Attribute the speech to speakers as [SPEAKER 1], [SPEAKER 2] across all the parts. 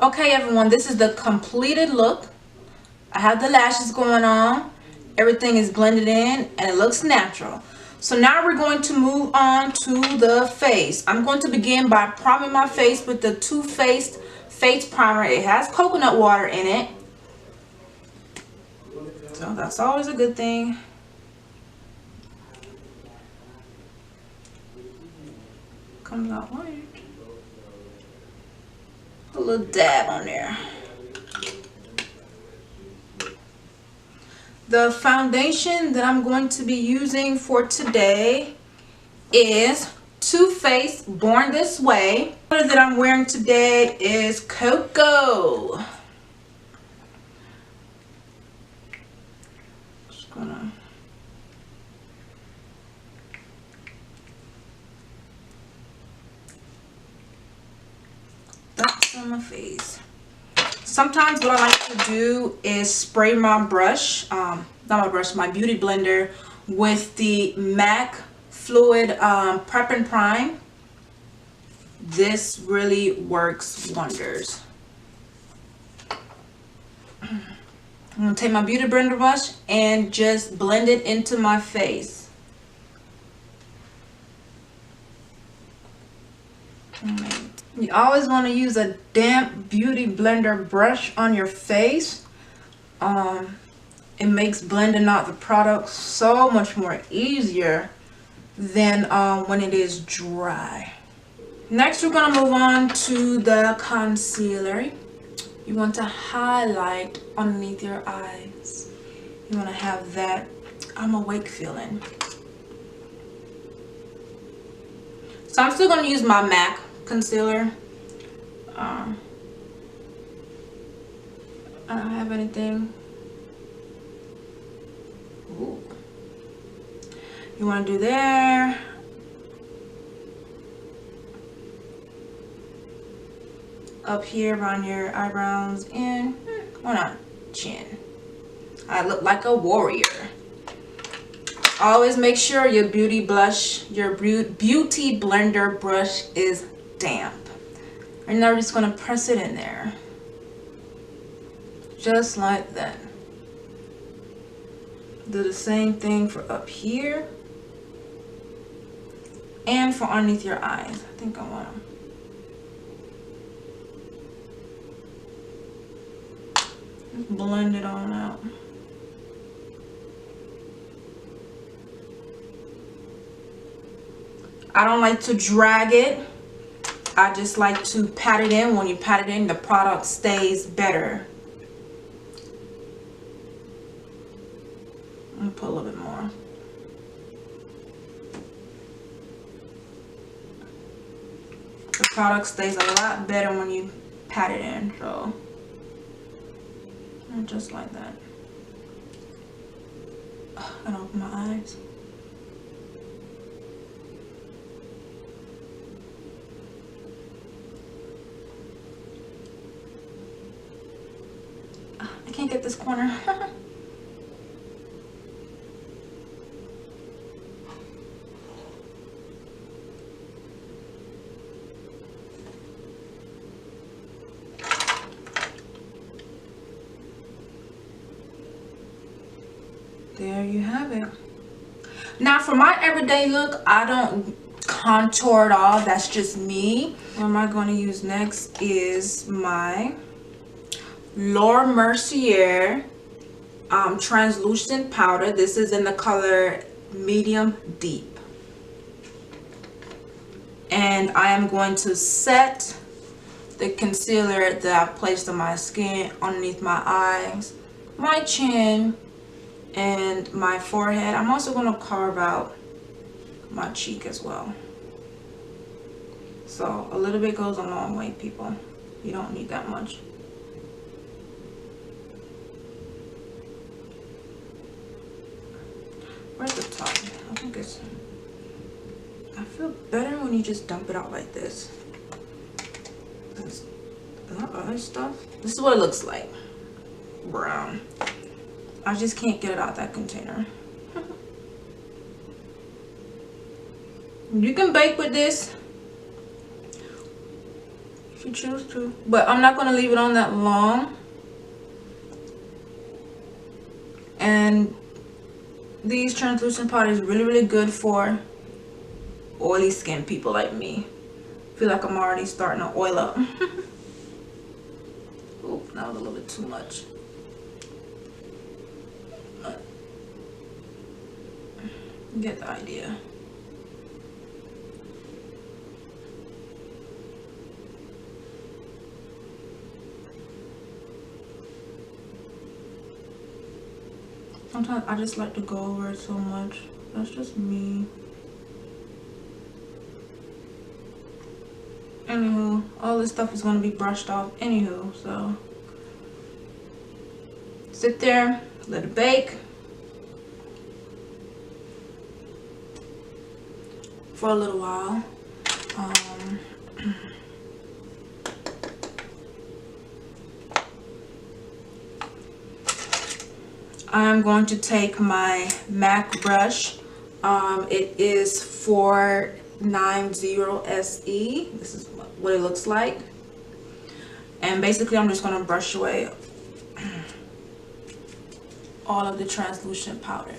[SPEAKER 1] Okay everyone, this is the completed look. I have the lashes going on. Everything is blended in and it looks natural. So now we're going to move on to the face. I'm going to begin by priming my face with the Too Faced Face Primer. It has coconut water in it, so that's always a good thing. Comes out white. A little dab on there. The foundation that I'm going to be using for today is Too Faced Born This Way. The color that I'm wearing today is Cocoa. Just gonna that's on my face. Sometimes what I like to do is spray my brush, not my brush, my beauty blender with the MAC Fluid Prep and Prime. This really works wonders. I'm going to take my beauty blender brush and just blend it into my face. You always want to use a damp beauty blender brush on your face. It makes blending out the product so much more easier than when it is dry. Next we're going to move on to the concealer. You want to highlight underneath your eyes. You want to have that I'm awake feeling. So I'm still going to use my MAC concealer. I don't have anything. Ooh. You want to do there. Up here around your eyebrows and why not chin. I look like a warrior. Always make sure your beauty blender brush is damp. And now we're just going to press it in there. Just like that. Do the same thing for up here. And for underneath your eyes. I think I want to just blend it on out. I don't like to drag it. I just like to pat it in. When you pat it in, the product stays better. I'm gonna put a little bit more. The product stays a lot better when you pat it in. So, just like that. And open my eyes. I can't get this corner. There you have it. Now for my everyday look, I don't contour at all. That's just me. What am I going to use next is my Mercier translucent powder. This is in the color medium deep, and I am going to set the concealer that I've placed on my skin underneath my eyes, my chin, and my forehead. I'm also going to carve out my cheek as well. So a little bit goes a long way, people. You don't need that much. Where's the top? I think it's... I feel better when you just dump it out like this. Is that other stuff? This is what it looks like. Brown. I just can't get it out that container. You can bake with this if you choose to. But I'm not going to leave it on that long. And these translucent powder is really, really good for oily skin people like me. I feel like I'm already starting to oil up. Oh, that was a little bit too much. You get the idea. Sometimes I just like to go over it so much. That's just me. Anywho, all this stuff is going to be brushed off anywho, so sit there, let it bake for a little while. I'm going to take my MAC brush. It is 490 SE. This is what it looks like. And basically I'm just going to brush away all of the translucent powder.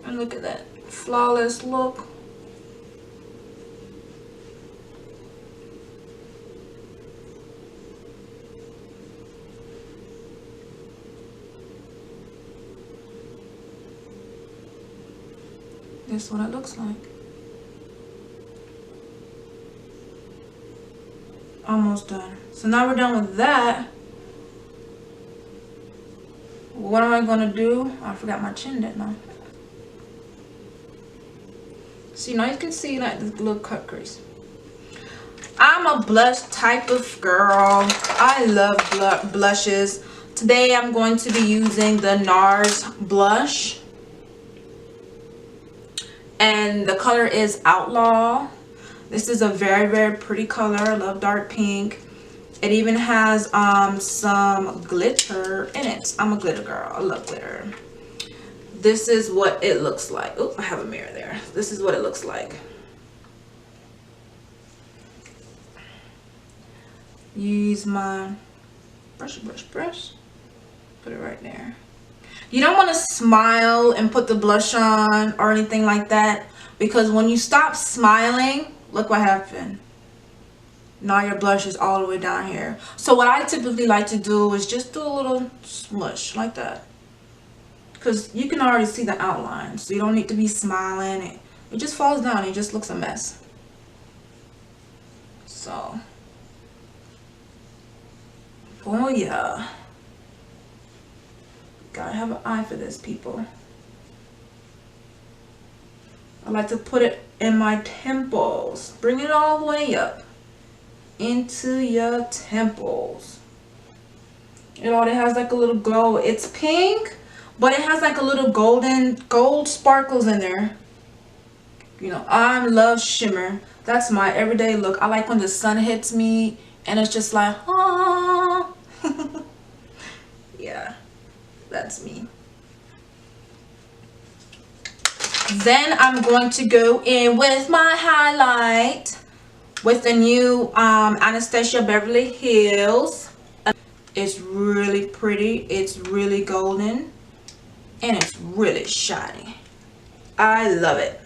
[SPEAKER 1] And look at that flawless look. This is what it looks like. Almost done. So now we're done with that. What am I gonna do? Oh, I forgot my chin, didn't I? See, now you can see like this little cut crease. I'm a blush type of girl. I love blushes. Today I'm going to be using the NARS blush. And the color is Outlaw. This is a very, very pretty color. I love dark pink. It even has some glitter in it. I'm a glitter girl. I love glitter. This is what it looks like. Oh, I have a mirror there. This is what it looks like. Use my brush. Put it right there. You don't want to smile and put the blush on or anything like that, because when you stop smiling, look what happened. Now your blush is all the way down here. So what I typically like to do is just do a little smush like that, because you can already see the outline, so you don't need to be smiling. It just falls down. It just looks a mess. So, oh yeah. Gotta have an eye for this, people. I like to put it in my temples. Bring it all the way up into your temples. It already has like a little glow. It's pink, but it has like a little gold sparkles in there. You know, I love shimmer. That's my everyday look. I like when the sun hits me and it's just like, ah. Yeah. That's me. Then I'm going to go in with my highlight with the new Anastasia Beverly Hills. It's really pretty. It's really golden. And it's really shiny. I love it.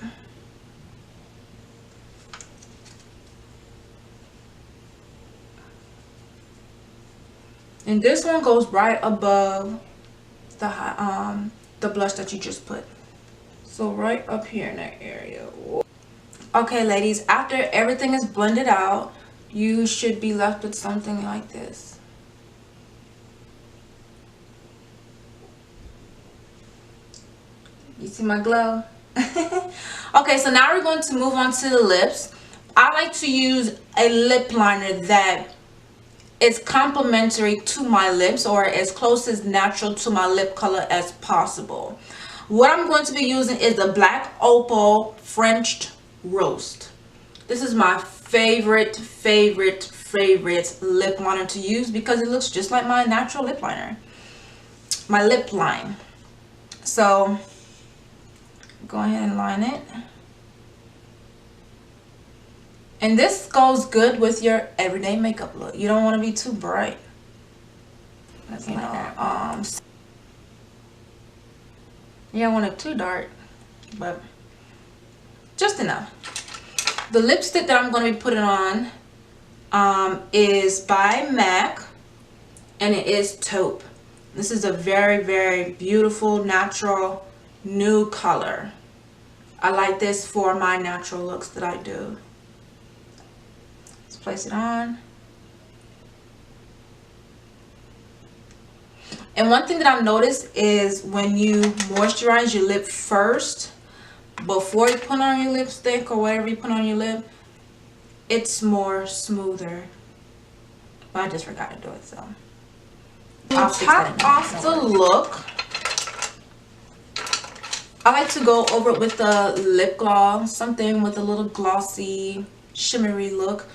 [SPEAKER 1] And this one goes right above the blush that you just put. So right up here in that area. Okay, ladies, after everything is blended out, you should be left with something like this. You see my glow? Okay, so now we're going to move on to the lips. I like to use a lip liner that is complementary to my lips, or as close as natural to my lip color as possible. What I'm going to be using is the Black Opal French Roast. This is my favorite lip liner to use because it looks just like my natural lip liner, my lip line. So go ahead and line it. And this goes good with your everyday makeup look. You don't want to be too bright. You know, you don't want it too dark, but just enough. The lipstick that I'm going to be putting on is by MAC, and it is Taupe. This is a very, very beautiful, natural, nude color. I like this for my natural looks that I do. Let's place it on. And one thing that I've noticed is when you moisturize your lip first, before you put on your lipstick or whatever you put on your lip, it's more smoother. But I just forgot to do it, so. To top off the look, I like to go over it with a lip gloss, something with a little glossy, shimmery look.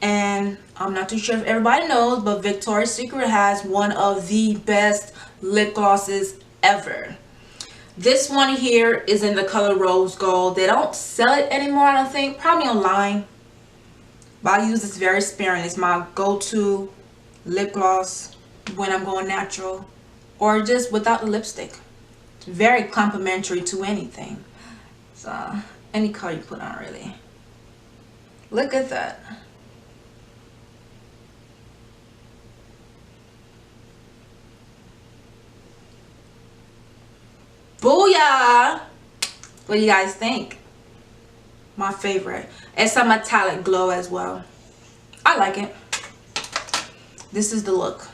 [SPEAKER 1] And I'm not too sure if everybody knows, but Victoria's Secret has one of the best lip glosses ever. This one here is in the color Rose Gold. They don't sell it anymore, I don't think. Probably online. But I use this very sparingly. It's my go-to lip gloss when I'm going natural or just without the lipstick. It's very complimentary to anything. So, any color you put on, really. Look at that. Booyah! What do you guys think? My favorite. It's a metallic glow as well. I like it. This is the look.